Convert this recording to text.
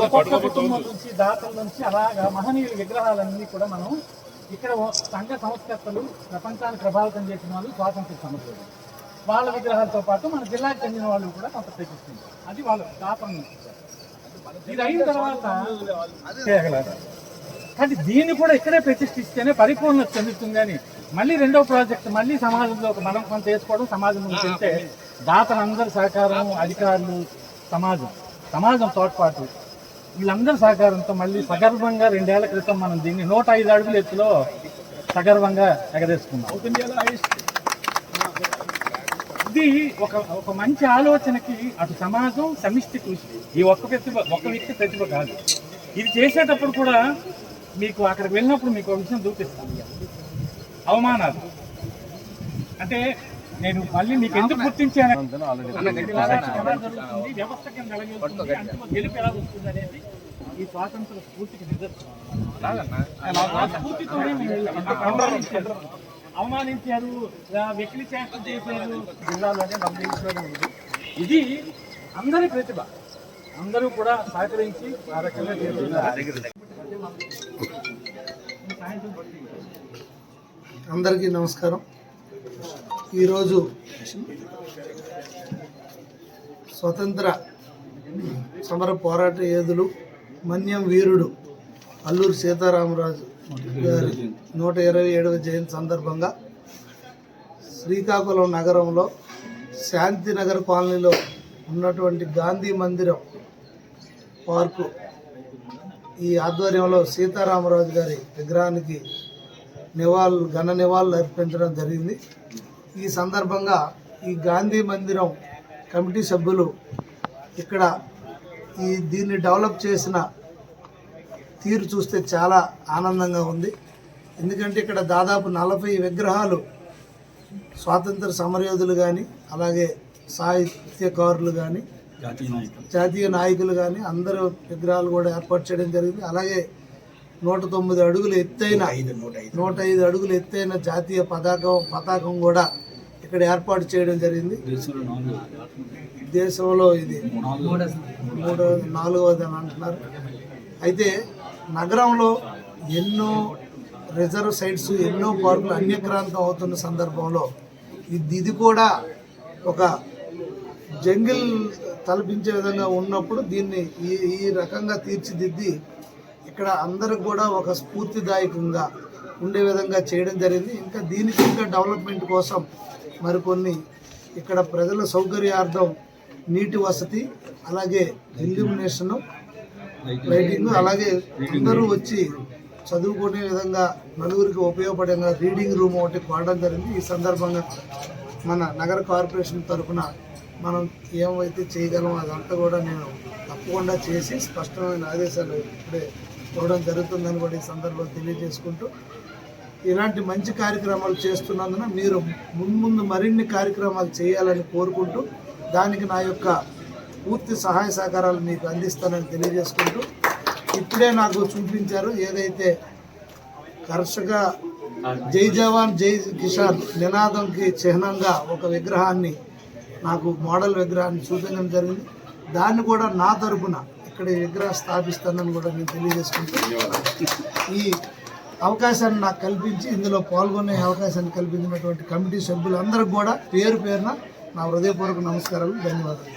ఒక్కొక్క కుటుంబం నుంచి దాతల నుంచి అలాగా మహనీయుల విగ్రహాలన్నీ కూడా మనం ఇక్కడ సంఘ సంస్కర్తలు ప్రపంచాన్ని ప్రభావితం చేసిన వాళ్ళు స్వాతంత్ర సమస్యలు వాళ్ళ విగ్రహాలతో పాటు మన జిల్లాకు చెందిన వాళ్ళు కూడా కొంత ప్రతిష్ఠించారు. అది వాళ్ళు దాతల నుంచి. ఇది అయిన తర్వాత కానీ దీన్ని కూడా ఇక్కడే ప్రతిష్ఠిస్తేనే పరిపూర్ణత చెందుతుంది. కానీ మళ్ళీ రెండో ప్రాజెక్ట్ మళ్ళీ సమాజంలో మనం కొంత వేసుకోవడం, సమాజం ముందుకు వెళ్తే దాతలందరి సహకారం, అధికారులు, సమాజం తోడ్పాటు వీళ్ళందరి సహకారంతో మళ్ళీ సగర్వంగా 2 ఏళ్ల క్రితం మనం దీన్ని 105 అడుగుల ఎత్తులో సగర్వంగా ఎగరేసుకున్నాం. ఇది ఒక మంచి ఆలోచనకి అటు సమాజం సమిష్టి కృషి. ఈ ఒక్క వ్యక్తి ప్రతిభ కాదు. ఇది చేసేటప్పుడు కూడా మీకు అక్కడికి వెళ్ళినప్పుడు మీకు ఒక విషయం చూపిస్తాను. అవమానాలు అంటే నేను మళ్ళీ మీకు ఎందుకు గుర్తించాను, వ్యవస్థ కింద గెలుపు ఎలా వస్తుంది అనేది ఈ స్వాతంత్ర స్ఫూర్తికి స్ఫూర్తితోనే అవమానించారు, వెకిలి చేష్ట చేశారు జిల్లాలోనే బంధించడం. ఇది అందరి ప్రతిభ, అందరూ కూడా సహకరించి ఆ రకంగా చేస్తున్నారు. అందరికీ నమస్కారం. ఈరోజు స్వతంత్ర సమర పోరాట యోధులు మన్యం వీరుడు అల్లూరి సీతారామరాజు గారి 127వ జయంతి సందర్భంగా శ్రీకాకుళం నగరంలో శాంతినగర్ కాలనీలో ఉన్నటువంటి గాంధీ మందిరం పార్కు ఈ ఆధ్వర్యంలో సీతారామరాజు గారి విగ్రహానికి ఘన నివాళులు అర్పించడం జరిగింది. ఈ సందర్భంగా ఈ గాంధీ మందిరం కమిటీ సభ్యులు ఇక్కడ దీన్ని డెవలప్ చేసిన తీరు చూస్తే చాలా ఆనందంగా ఉంది. ఎందుకంటే ఇక్కడ దాదాపు 40 విగ్రహాలు స్వాతంత్ర సమరయోధులు కానీ, అలాగే సాహిత్యకారులు కానీ, జాతీయ నాయకులు కానీ అందరూ విగ్రహాలు కూడా ఏర్పాటు చేయడం జరిగింది. అలాగే 109 అడుగులు ఎత్తైన 105 అడుగులు ఎత్తైన జాతీయ పతాకం కూడా ఇక్కడ ఏర్పాటు చేయడం జరిగింది. దేశంలో ఇది 4వది అని అంటున్నారు. అయితే నగరంలో ఎన్నో రిజర్వ్ సైట్స్, ఎన్నో పార్కులు అన్యక్రాంతం అవుతున్న సందర్భంలో ఇది కూడా ఒక జంగిల్ తలపించే విధంగా ఉన్నప్పుడు దీన్ని ఈ రకంగా తీర్చిదిద్ది ఇక్కడ అందరికి కూడా ఒక స్ఫూర్తిదాయకంగా ఉండే విధంగా చేయడం జరిగింది. ఇంకా దీనికి ఇంకా డెవలప్మెంట్ కోసం మరికొన్ని ఇక్కడ ప్రజల సౌకర్యార్థం నీటి వసతి, అలాగే ఇల్యూమినేషన్, లైటింగ్, అలాగే అందరూ వచ్చి చదువుకునే విధంగా నలుగురికి ఉపయోగపడే రీడింగ్ రూమ్ ఒకటి కొనడం జరిగింది. ఈ సందర్భంగా మన నగర కార్పొరేషన్ తరఫున మనం ఏమైతే చేయగలమో అదంతా కూడా నేను తప్పకుండా చేసి స్పష్టమైన ఆదేశాలు ఇప్పుడే ఇవ్వడం జరుగుతుందని కూడా ఈ సందర్భంగా తెలియజేసుకుంటూ, ఇలాంటి మంచి కార్యక్రమాలు చేస్తున్నందున మీరు ముందు మరిన్ని కార్యక్రమాలు చేయాలని కోరుకుంటూ, దానికి నా యొక్క పూర్తి సహాయ సహకారాలు మీకు అందిస్తానని తెలియజేసుకుంటూ, ఇప్పుడే నాకు చూపించారు ఏదైతే కర్షక జై జవాన్ జై కిసాన్ నినాదంకి చిహ్నంగా ఒక విగ్రహాన్ని, నాకు మోడల్ విగ్రహాన్ని చూపించడం జరిగింది. దాన్ని కూడా నా తరపున ఇక్కడ ఈ విగ్రహం స్థాపిస్తానని కూడా నేను తెలియజేసుకుంటూ, ఈ అవకాశాన్ని నాకు కల్పించి ఇందులో పాల్గొనే అవకాశాన్ని కల్పించినటువంటి కమిటీ సభ్యులందరికీ కూడా పేరు పేరున నా హృదయపూర్వక నమస్కారాలు, ధన్యవాదాలు.